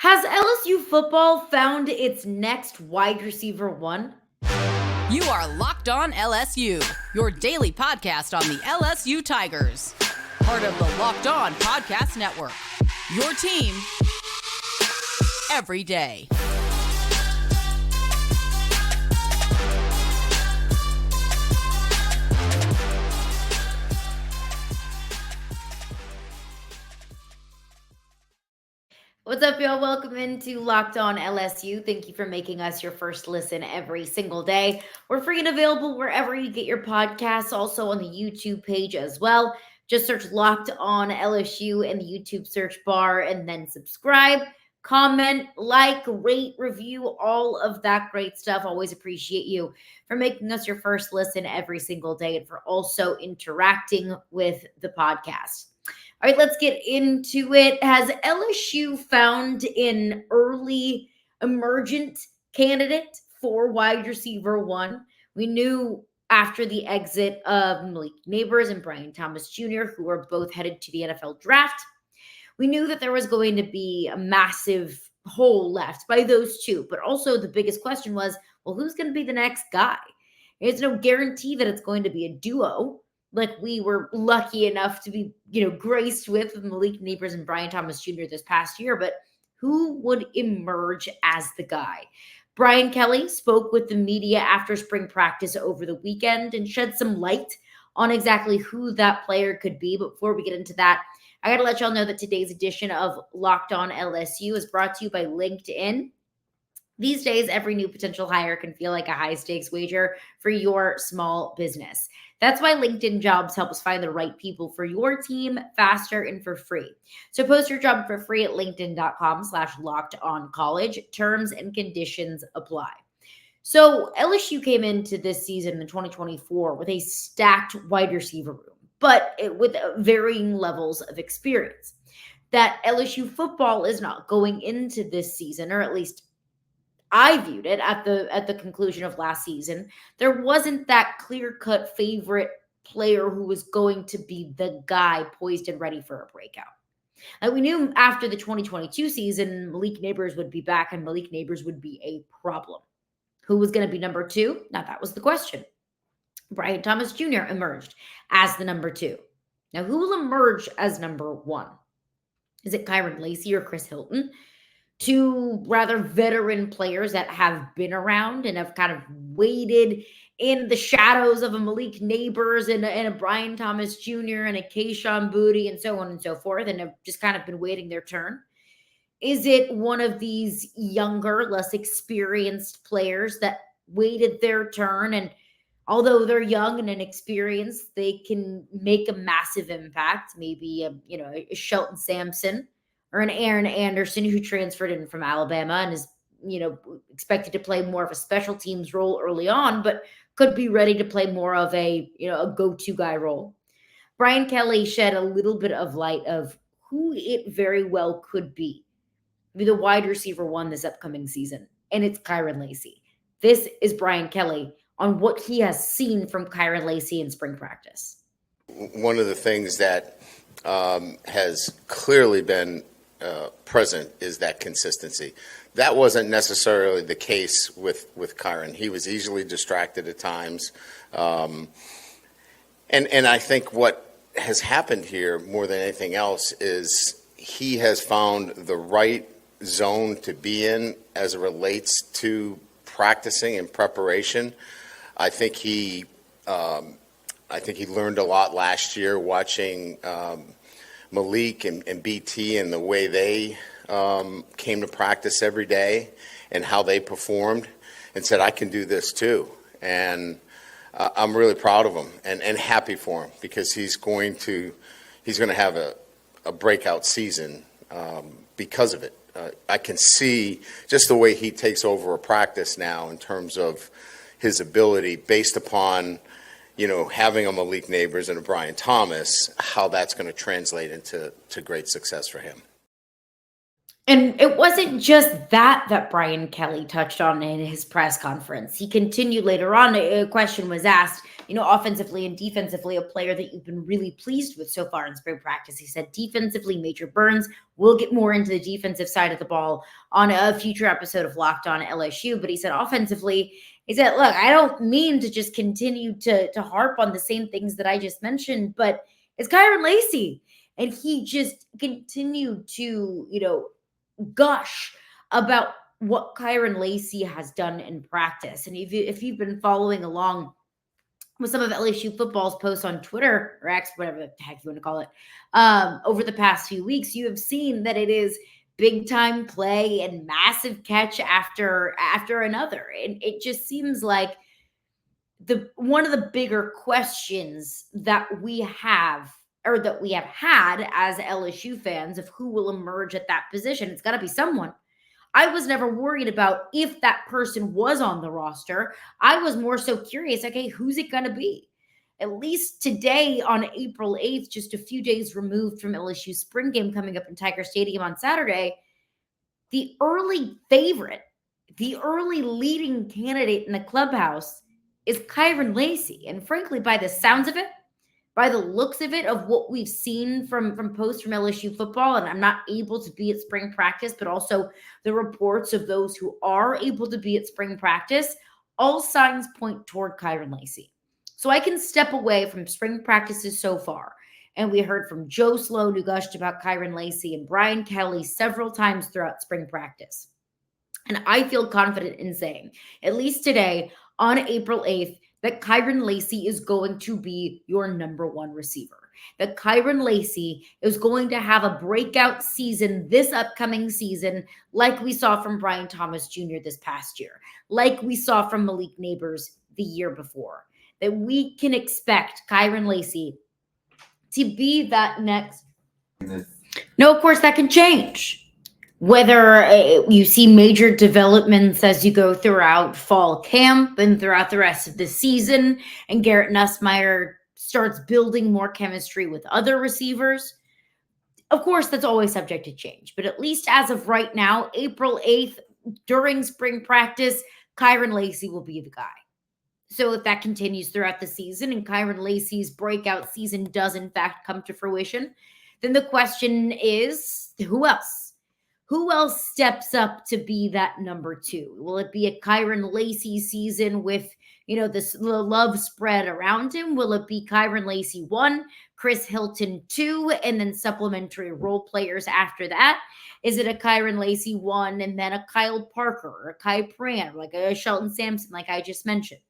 Has LSU football found its next wide receiver one? You are Locked On LSU, your daily podcast on the LSU Tigers. Part of the Locked On Podcast Network. Your team every day. What's up, y'all? Welcome into Locked On LSU. Thank you for making us your first listen every single day. We're free and available wherever you get your podcasts, also on the YouTube page as well. Just search Locked On LSU in the YouTube search bar and then subscribe, comment, like, rate, review, all of that great stuff. Always appreciate you for making us your first listen every single day and for also interacting with the podcast. All right, let's get into it. Has LSU found an early emergent candidate for wide receiver one? We knew after the exit of Malik Nabers and Brian Thomas Jr., who are both headed to the NFL draft, we knew that there was going to be a massive hole left by those two. But also the biggest question was, well, who's going to be the next guy? There's no guarantee that it's going to be a duo like we were lucky enough to be, graced with Malik Nabers and Brian Thomas Jr. this past year, but who would emerge as the guy? Brian Kelly spoke with the media after spring practice over the weekend and shed some light on exactly who that player could be. But before we get into that, I got to let y'all know that today's edition of Locked On LSU is brought to you by LinkedIn. These days, every new potential hire can feel like a high-stakes wager for your small business. That's why LinkedIn Jobs helps find the right people for your team faster and for free. So post your job for free at linkedin.com/lockedoncollege. Terms and conditions apply. So LSU came into this season in 2024 with a stacked wide receiver room, but with varying levels of experience. That LSU football is not going into this season, or at least I viewed it at the conclusion of last season. There wasn't that clear-cut favorite player who was going to be the guy poised and ready for a breakout. And we knew after the 2022 season, Malik Nabers would be back and Malik Nabers would be a problem. Who was going to be number two? Now, that was the question. Brian Thomas Jr. emerged as the number two. Now, who will emerge as number one? Is it Kyren Lacy or Chris Hilton? Two rather veteran players that have been around and have kind of waited in the shadows of a Malik Nabers and a Brian Thomas Jr. and a Kayshon Boutte and so on and so forth, and have just kind of been waiting their turn. Is it one of these younger, less experienced players that waited their turn, and although they're young and inexperienced, they can make a massive impact? Maybe a Shelton Sampson or an Aaron Anderson who transferred in from Alabama and is, expected to play more of a special teams role early on, but could be ready to play more of a go-to guy role. Brian Kelly shed a little bit of light of who it very well could be the wide receiver one this upcoming season, and it's Kyren Lacy. This is Brian Kelly on what he has seen from Kyren Lacy in spring practice. One of the things that has clearly been present is that consistency. That wasn't necessarily the case with Kyren. He was easily distracted at times. And I think what has happened here more than anything else is he has found the right zone to be in as it relates to practicing and preparation. I think he learned a lot last year watching Malik and BT and the way they came to practice every day and how they performed, and said, I can do this too. And I'm really proud of him and happy for him, because he's going to have a breakout season because of it. I can see just the way he takes over a practice now in terms of his ability based upon having a Malik Nabers and a Brian Thomas, how that's going to translate into great success for him. And it wasn't just that Brian Kelly touched on in his press conference. He continued later on. A question was asked, offensively and defensively, a player that you've been really pleased with so far in spring practice. He said defensively, Major Burns. We'll get more into the defensive side of the ball on a future episode of Locked On LSU. But he said offensively, he said, look, I don't mean to just continue to harp on the same things that I just mentioned, but it's Kyren Lacy. And he just continued to, gush about what Kyren Lacy has done in practice. And if you've been following along with some of LSU football's posts on Twitter or X, whatever the heck you want to call it, over the past few weeks, you have seen that it is big time play and massive catch after another. And it just seems like one of the bigger questions that we have, or that we have had as LSU fans, of who will emerge at that position. It's got to be someone. I was never worried about if that person was on the roster. I was more so curious, okay, who's it going to be? At least today on April 8th, just a few days removed from LSU's spring game coming up in Tiger Stadium on Saturday, the early favorite, the early leading candidate in the clubhouse is Kyren Lacy. And frankly, by the sounds of it, by the looks of it, of what we've seen from posts from LSU football, and I'm not able to be at spring practice, but also the reports of those who are able to be at spring practice, all signs point toward Kyren Lacy. So I can step away from spring practices so far. And we heard from Joe Sloan, who gushed about Kyren Lacy, and Brian Kelly several times throughout spring practice. And I feel confident in saying, at least today on April 8th, that Kyren Lacy is going to be your number one receiver. That Kyren Lacy is going to have a breakout season this upcoming season, like we saw from Brian Thomas Jr. this past year, like we saw from Malik Nabers the year before. That we can expect Kyren Lacy to be that next. No, of course, that can change. Whether you see major developments as you go throughout fall camp and throughout the rest of the season, and Garrett Nussmeier starts building more chemistry with other receivers, of course, that's always subject to change. But at least as of right now, April 8th, during spring practice, Kyren Lacy will be the guy. So if that continues throughout the season and Kyren Lacy's breakout season does in fact come to fruition, then the question is, who else? Who else steps up to be that number two? Will it be a Kyren Lacy season with, this love spread around him? Will it be Kyren Lacy 1, Chris Hilton 2, and then supplementary role players after that? Is it a Kyren Lacy 1 and then a Kyle Parker or a Kai Pran, like a Shelton Sampson, like I just mentioned?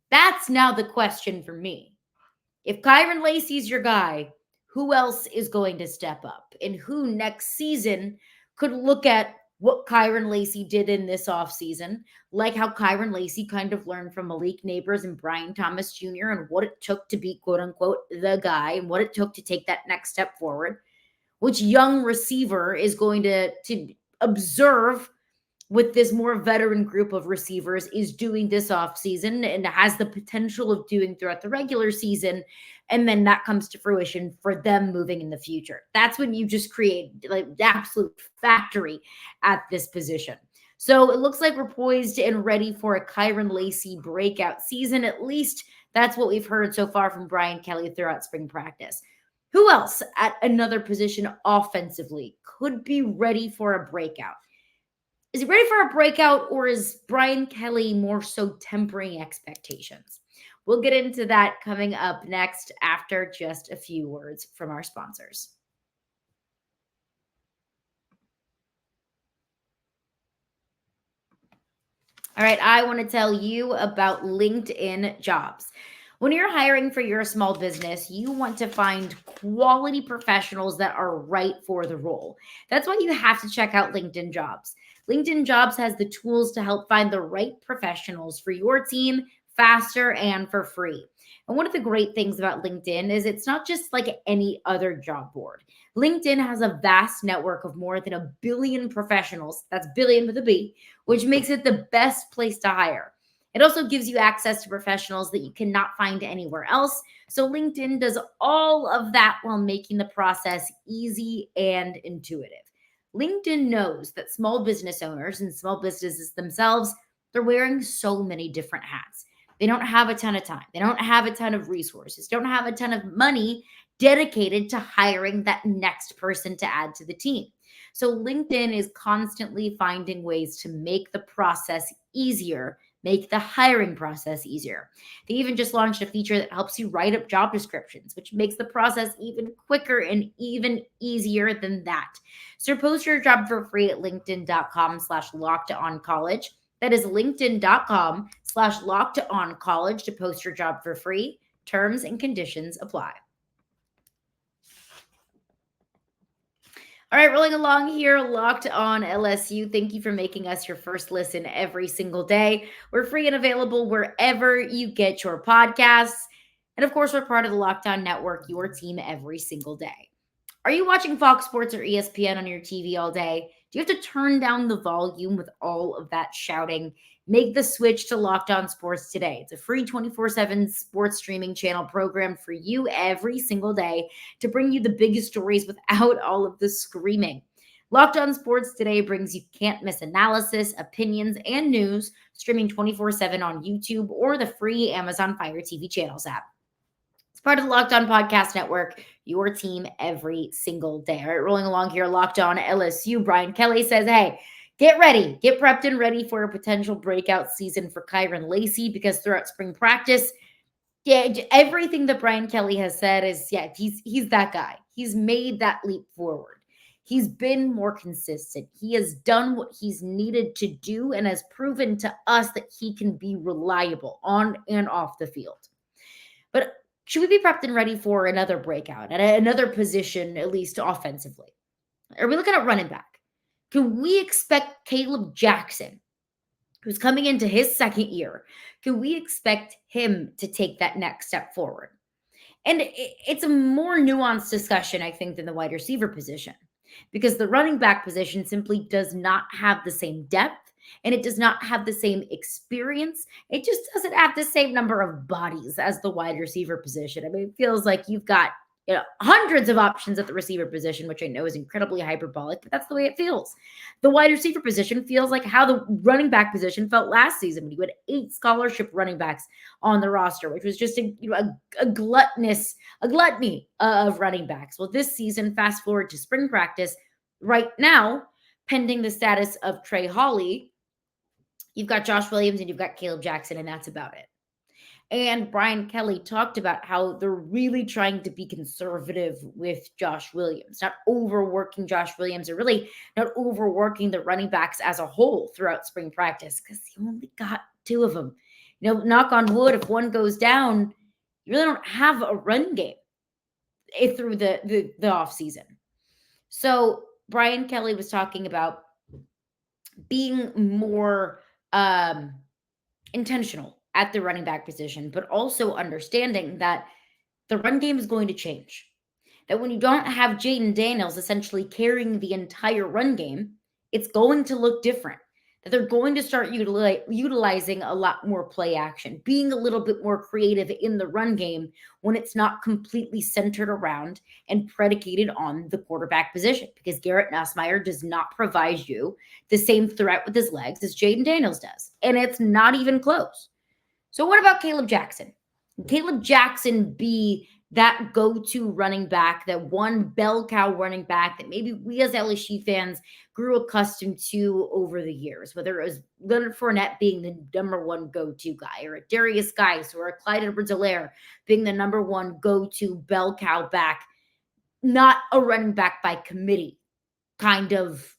That's now the question for me. If Kyren Lacy's your guy, who else is going to step up? And who next season could look at what Kyren Lacy did in this offseason, like how Kyren Lacy kind of learned from Malik Nabers and Brian Thomas Jr. and what it took to be, quote unquote, the guy, and what it took to take that next step forward. Which young receiver is going to observe with this more veteran group of receivers is doing this offseason and has the potential of doing throughout the regular season. And then that comes to fruition for them moving in the future. That's when you just create like the absolute factory at this position. So it looks like we're poised and ready for a Kyren Lacy breakout season. At least that's what we've heard so far from Brian Kelly throughout spring practice. Who else at another position offensively could be ready for a breakout? Is he ready for a breakout, or is Brian Kelly more so tempering expectations? We'll get into that coming up next after just a few words from our sponsors. All right, I want to tell you about LinkedIn Jobs. When you're hiring for your small business, you want to find quality professionals that are right for the role. That's why you have to check out LinkedIn Jobs. LinkedIn Jobs has the tools to help find the right professionals for your team faster and for free. And one of the great things about LinkedIn is it's not just like any other job board. LinkedIn has a vast network of more than 1 billion professionals, that's billion with a B, which makes it the best place to hire. It also gives you access to professionals that you cannot find anywhere else. So LinkedIn does all of that while making the process easy and intuitive. LinkedIn knows that small business owners and small businesses themselves, they're wearing so many different hats. They don't have a ton of time. They don't have a ton of resources, don't have a ton of money dedicated to hiring that next person to add to the team. So LinkedIn is constantly finding ways to make the process easier, make the hiring process easier. They even just launched a feature that helps you write up job descriptions, which makes the process even quicker and even easier than that. So post your job for free at linkedin.com/lockedoncollege. That is linkedin.com/lockedoncollege to post your job for free. Terms and conditions apply. All right, rolling along here, Locked On LSU. Thank you for making us your first listen every single day. We're free and available wherever you get your podcasts. And of course, we're part of the Locked On Network, your team every single day. Are you watching Fox Sports or ESPN on your TV all day? Do you have to turn down the volume with all of that shouting? Make the switch to Locked On Sports today. It's a free 24/7 sports streaming channel programmed for you every single day to bring you the biggest stories without all of the screaming. Locked On Sports today brings you can't miss analysis, opinions, and news, streaming 24/7 on YouTube or the free Amazon Fire TV channels app. It's part of the Locked On Podcast Network, your team every single day. All right, rolling along here, Locked On LSU. Brian Kelly says, hey, get ready, get prepped and ready for a potential breakout season for Kyren Lacy, because throughout spring practice, everything that Brian Kelly has said is, he's that guy. He's made that leap forward. He's been more consistent. He has done what he's needed to do and has proven to us that he can be reliable on and off the field. But should we be prepped and ready for another breakout at another position, at least offensively? Are we looking at running back? Can we expect Caleb Jackson, who's coming into his second year, can we expect him to take that next step forward? And it's a more nuanced discussion, I think, than the wide receiver position, because the running back position simply does not have the same depth and it does not have the same experience. It just doesn't have the same number of bodies as the wide receiver position. I mean, it feels like you've got hundreds of options at the receiver position, which I know is incredibly hyperbolic, but that's the way it feels. The wide receiver position feels like how the running back position felt last season when you had 8 scholarship running backs on the roster, which was just a gluttony of running backs. Well, this season, fast forward to spring practice, right now, pending the status of Trey Hawley, you've got Josh Williams and you've got Caleb Jackson, and that's about it. And Brian Kelly talked about how they're really trying to be conservative with Josh Williams, not overworking Josh Williams, or really not overworking the running backs as a whole throughout spring practice, because you only got 2 of them. Knock on wood, if one goes down, you really don't have a run game through the offseason. So Brian Kelly was talking about being more intentional at the running back position, but also understanding that the run game is going to change. That when you don't have Jaden Daniels essentially carrying the entire run game, it's going to look different. That they're going to start utilizing a lot more play action, being a little bit more creative in the run game when it's not completely centered around and predicated on the quarterback position, because Garrett Nussmeier does not provide you the same threat with his legs as Jaden Daniels does. And it's not even close. So what about Caleb Jackson? Can Caleb Jackson be that go-to running back, that one bell cow running back that maybe we as LSU fans grew accustomed to over the years, whether it was Leonard Fournette being the number one go-to guy, or a Darius Geis or a Clyde Edwards-Helaire being the number one go-to bell cow back, not a running back by committee kind of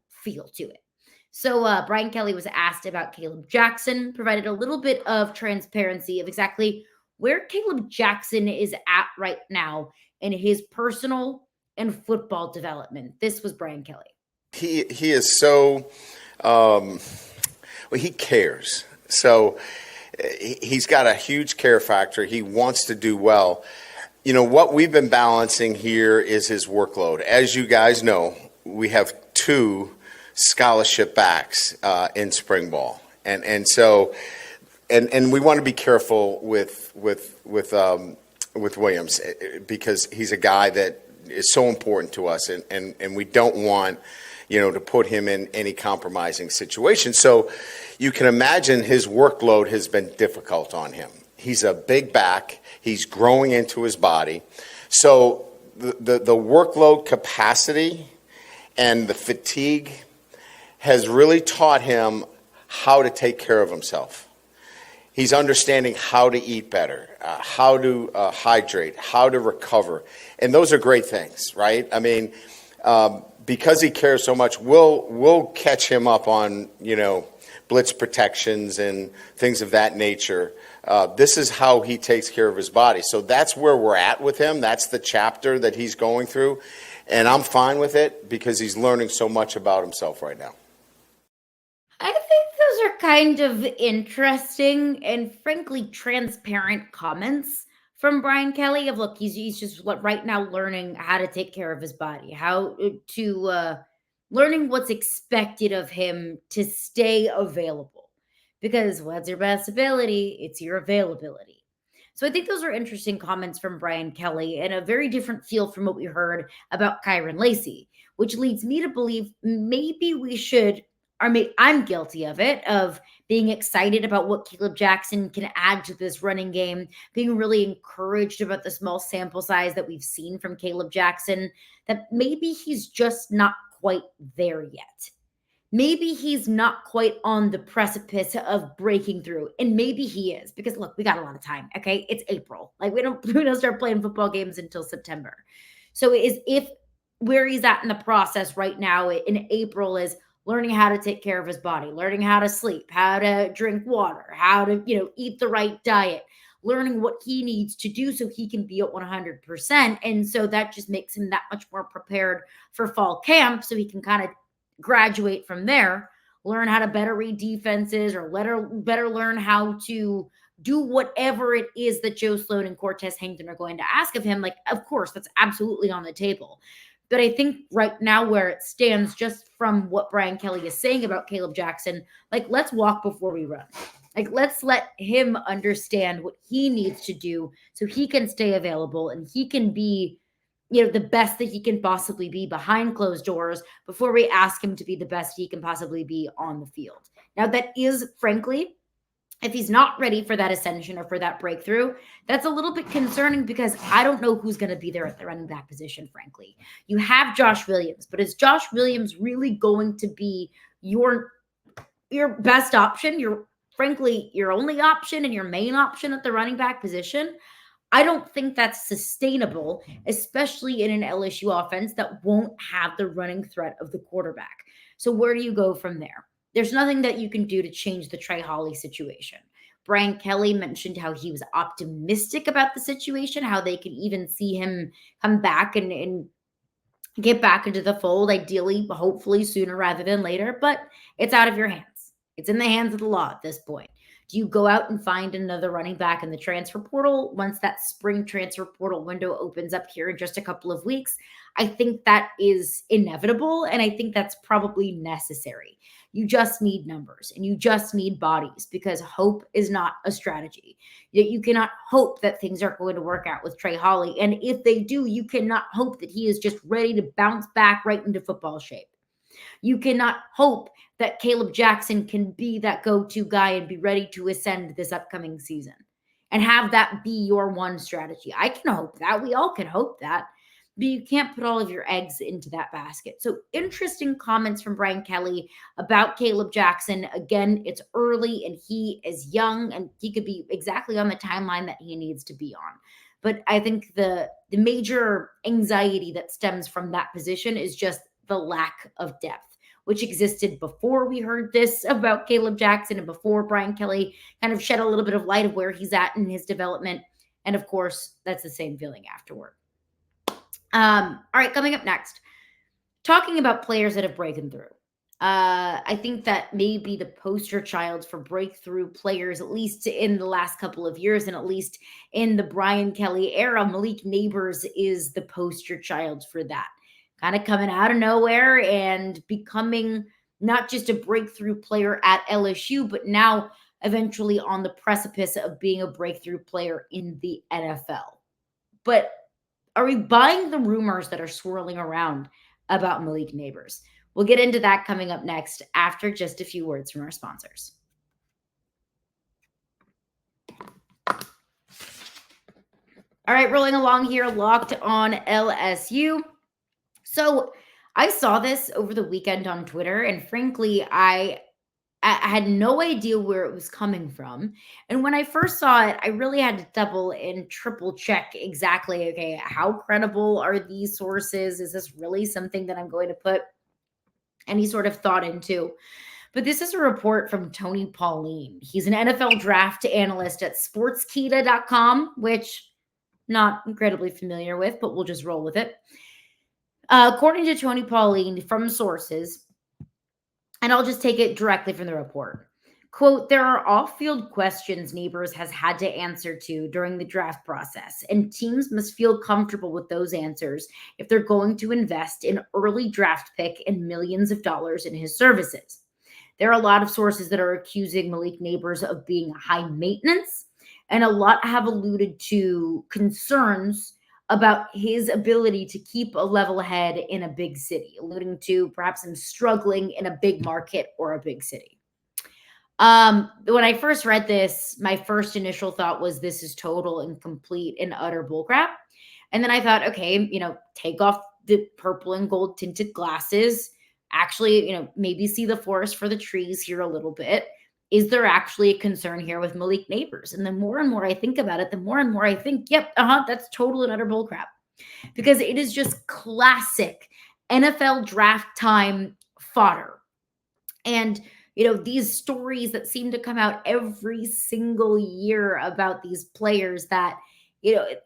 feel to it. So Brian Kelly was asked about Caleb Jackson, provided a little bit of transparency of exactly where Caleb Jackson is at right now in his personal and football development. This was Brian Kelly. He is so, he cares. So he's got a huge care factor. He wants to do well. What we've been balancing here is his workload. As you guys know, we have 2 scholarship backs in spring ball, and so we want to be careful with Williams, because he's a guy that is so important to us, and we don't want to put him in any compromising situation. So you can imagine his workload has been difficult on him. He's a big back. He's growing into his body. So the workload capacity and the fatigue has really taught him how to take care of himself. He's understanding how to eat better, how to hydrate, how to recover. And those are great things, right? I mean, because he cares so much, we'll catch him up on, blitz protections and things of that nature. This is how he takes care of his body. So that's where we're at with him. That's the chapter that he's going through. And I'm fine with it because he's learning so much about himself right now. I think those are kind of interesting and frankly transparent comments from Brian Kelly of, look, he's just right now learning how to take care of his body, how to learning what's expected of him to stay available. Because what's your best ability? It's your availability. So I think those are interesting comments from Brian Kelly and a very different feel from what we heard about Kyren Lacy, which leads me to believe maybe we should, I'm guilty of it, of being excited about what Caleb Jackson can add to this running game, being really encouraged about the small sample size that we've seen from Caleb Jackson, that maybe he's just not quite there yet. Maybe he's not quite on the precipice of breaking through. And maybe he is, because look, we got a lot of time. Okay. It's April. Like we don't start playing football games until September. So if where he's at in the process right now in April is learning how to take care of his body, learning how to sleep, how to drink water, how to, eat the right diet, learning what he needs to do so he can be at 100%. And so that just makes him that much more prepared for fall camp so he can kind of graduate from there, learn how to better read defenses or better learn how to do whatever it is that Joe Sloan and Cortez Hankton are going to ask of him. Like, of course, that's absolutely on the table. But I think right now where it stands, just from what Brian Kelly is saying about Caleb Jackson, like, let's walk before we run. Like, let's let him understand what he needs to do so he can stay available and he can be, the best that he can possibly be behind closed doors before we ask him to be the best he can possibly be on the field. Now, that is, frankly, if he's not ready for that ascension or for that breakthrough, that's a little bit concerning because I don't know who's going to be there at the running back position, frankly. You have Josh Williams, but is Josh Williams really going to be your best option, your only option and your main option at the running back position? I don't think that's sustainable, especially in an LSU offense that won't have the running threat of the quarterback. So where do you go from there? There's nothing that you can do to change the Trey Holly situation. Brian Kelly mentioned how he was optimistic about the situation, how they could even see him come back and get back into the fold, ideally, hopefully sooner rather than later, but it's out of your hands. It's in the hands of the law at this point. Do you go out and find another running back in the transfer portal once that spring transfer portal window opens up here in just a couple of weeks? I think that is inevitable, and I think that's probably necessary. You just need numbers and you just need bodies because hope is not a strategy. You cannot hope that things are going to work out with Trey Holly. And if they do, you cannot hope that he is just ready to bounce back right into football shape. You cannot hope that Caleb Jackson can be that go-to guy and be ready to ascend this upcoming season and have that be your one strategy. I can hope that. We all can hope that. But you can't put all of your eggs into that basket. So interesting comments from Brian Kelly about Caleb Jackson. Again, it's early and he is young and he could be exactly on the timeline that he needs to be on. But I think the major anxiety that stems from that position is just the lack of depth, which existed before we heard this about Caleb Jackson and before Brian Kelly kind of shed a little bit of light of where he's at in his development. And of course, that's the same feeling afterward. All right, coming up next, talking about players that have broken through. I think that may be the poster child for breakthrough players, at least in the last couple of years, and at least in the Brian Kelly era. Malik Nabers is the poster child for that. Kind of coming out of nowhere and becoming not just a breakthrough player at LSU, but now eventually on the precipice of being a breakthrough player in the NFL. But are we buying the rumors that are swirling around about Malik Nabers? We'll get into that coming up next after just a few words from our sponsors. All right, rolling along here, Locked on LSU. So I saw this over the weekend on Twitter, and frankly, I had no idea where it was coming from. And when I first saw it, I really had to double and triple check exactly, okay, how credible are these sources? Is this really something that I'm going to put any sort of thought into? But this is a report from Tony Pauline. He's an NFL draft analyst at sportskita.com, which not incredibly familiar with, but we'll just roll with it. According to Tony Pauline from sources, and I'll just take it directly from the report. Quote, there are off-field questions Nabers has had to answer to during the draft process, and teams must feel comfortable with those answers if they're going to invest an early draft pick and millions of dollars in his services. There are a lot of sources that are accusing Malik Nabers of being high maintenance, and a lot have alluded to concerns about his ability to keep a level head in a big city, alluding to perhaps him struggling in a big market or a big city. When I first read this, my first initial thought was this is total and complete and utter bullcrap. And then I thought, okay, take off the purple and gold tinted glasses, actually, maybe see the forest for the trees here a little bit. Is there actually a concern here with Malik Nabers? And the more and more I think about it, the more and more I think, yep, that's total and utter bullcrap. Because it is just classic NFL draft time fodder. And, these stories that seem to come out every single year about these players that,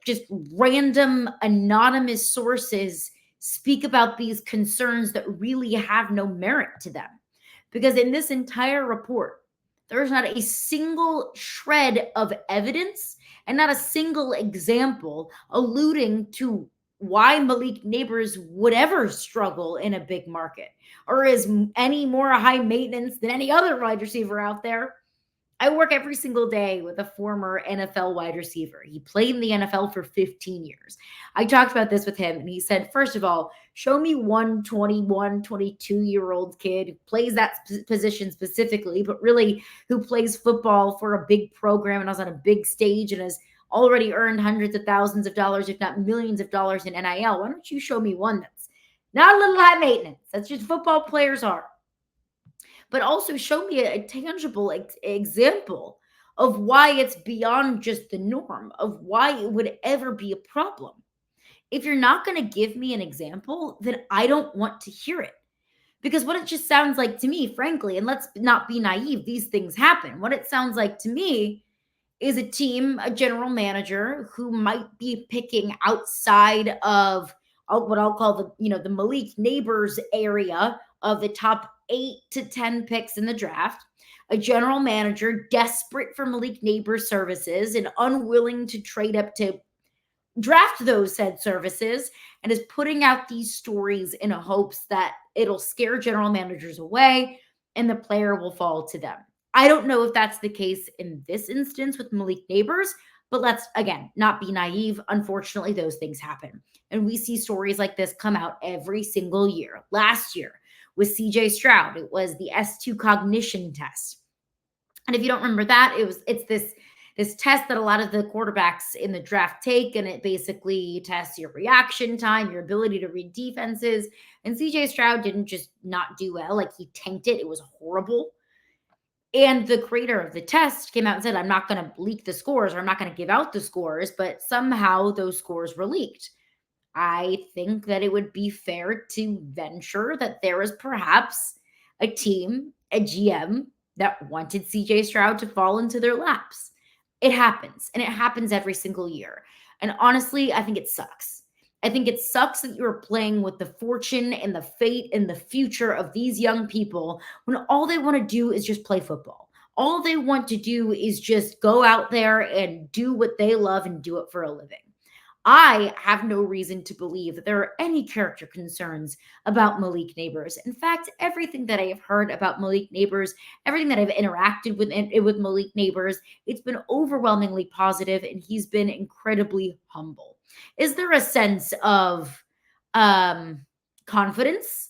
just random anonymous sources speak about these concerns that really have no merit to them. Because in this entire report, there's not a single shred of evidence and not a single example alluding to why Malik Nabers would ever struggle in a big market or is any more high maintenance than any other wide receiver out there. I work every single day with a former NFL wide receiver. He played in the NFL for 15 years. I talked about this with him, and he said, first of all, show me one 21, 22-year-old kid who plays that position specifically, but really who plays football for a big program and is on a big stage and has already earned hundreds of thousands of dollars, if not millions of dollars in NIL. Why don't you show me one that's not a little high maintenance? That's just football players are. But also show me a tangible example of why it's beyond just the norm, of why it would ever be a problem. If you're not going to give me an example, then I don't want to hear it. Because what it just sounds like to me, frankly, and let's not be naive, these things happen. What it sounds like to me is a team, a general manager who might be picking outside of what I'll call the Malik Nabers area of the top 8 to 10 picks in the draft, a general manager desperate for Malik Nabers services and unwilling to trade up to draft those said services, and is putting out these stories in hopes that it'll scare general managers away and the player will fall to them. I don't know if that's the case in this instance with Malik Nabers, but let's, again, not be naive. Unfortunately, those things happen. And we see stories like this come out every single year. Last year with CJ Stroud, it was the S2 cognition test. And if you don't remember that, it's this test that a lot of the quarterbacks in the draft take, and it basically tests your reaction time, your ability to read defenses. And CJ Stroud didn't just not do well, like he tanked it. It was horrible. And the creator of the test came out and said, I'm not going to leak the scores, or I'm not going to give out the scores, but somehow those scores were leaked. I think that it would be fair to venture that there was perhaps a team, a GM, that wanted CJ Stroud to fall into their laps. It happens, and it happens every single year. And honestly, I think it sucks. I think it sucks that you're playing with the fortune and the fate and the future of these young people when all they want to do is just play football. All they want to do is just go out there and do what they love and do it for a living. I have no reason to believe that there are any character concerns about Malik Nabers. In fact, everything that I have heard about Malik Nabers, everything that I've interacted with Malik Nabers, it's been overwhelmingly positive, and he's been incredibly humble. Is there a sense of confidence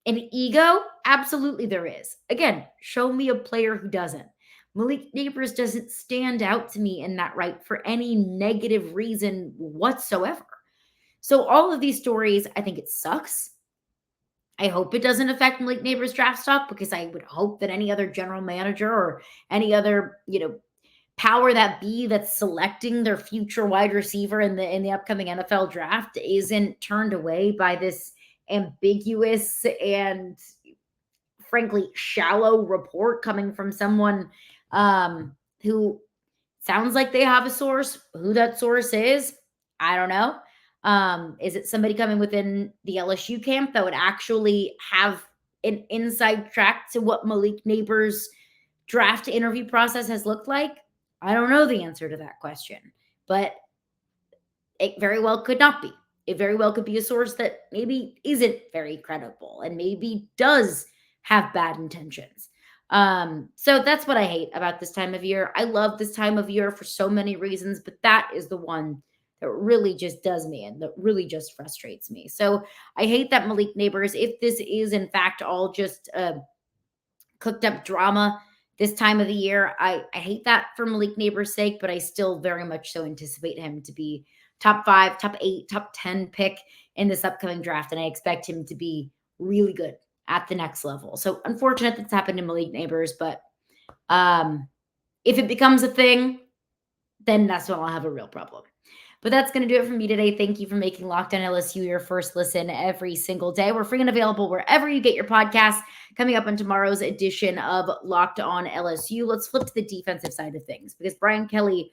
An ego? Absolutely there is. Again, show me a player who doesn't. Malik Nabers doesn't stand out to me in that right for any negative reason whatsoever. So all of these stories, I think it sucks. I hope it doesn't affect Malik Nabers' draft stock, because I would hope that any other general manager or any other, power that be that's selecting their future wide receiver in the upcoming NFL draft isn't turned away by this ambiguous and frankly shallow report coming from someone who sounds like they have a source. Who that source is, I don't know. Is it somebody coming within the LSU camp that would actually have an inside track to what Malik Nabers' draft interview process has looked like? I don't know the answer to that question, but it very well could not be. It very well could be a source that maybe isn't very credible and maybe does have bad intentions. So that's what I hate about this time of year. I love this time of year for so many reasons, but that is the one that really just does me and that really just frustrates me. So I hate that Malik Nabers, if this is in fact all just cooked up drama this time of the year, I hate that for Malik Nabers' sake, but I still very much so anticipate him to be top 5, top 8, top 10 pick in this upcoming draft. And I expect him to be really good at the next level. So unfortunate that's happened to Malik Nabers, but if it becomes a thing, then that's when I'll have a real problem. But that's going to do it for me today. Thank you for making Locked On LSU your first listen every single day. We're free and available wherever you get your podcasts. Coming up on tomorrow's edition of Locked On LSU, let's flip to the defensive side of things, because Brian Kelly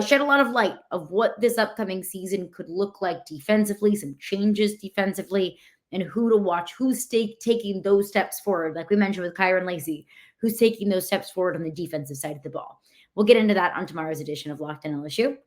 shed a lot of light of what this upcoming season could look like defensively, some changes defensively, and who to watch, who's taking those steps forward. Like we mentioned with Kyren Lacy, who's taking those steps forward on the defensive side of the ball. We'll get into that on tomorrow's edition of Locked On LSU.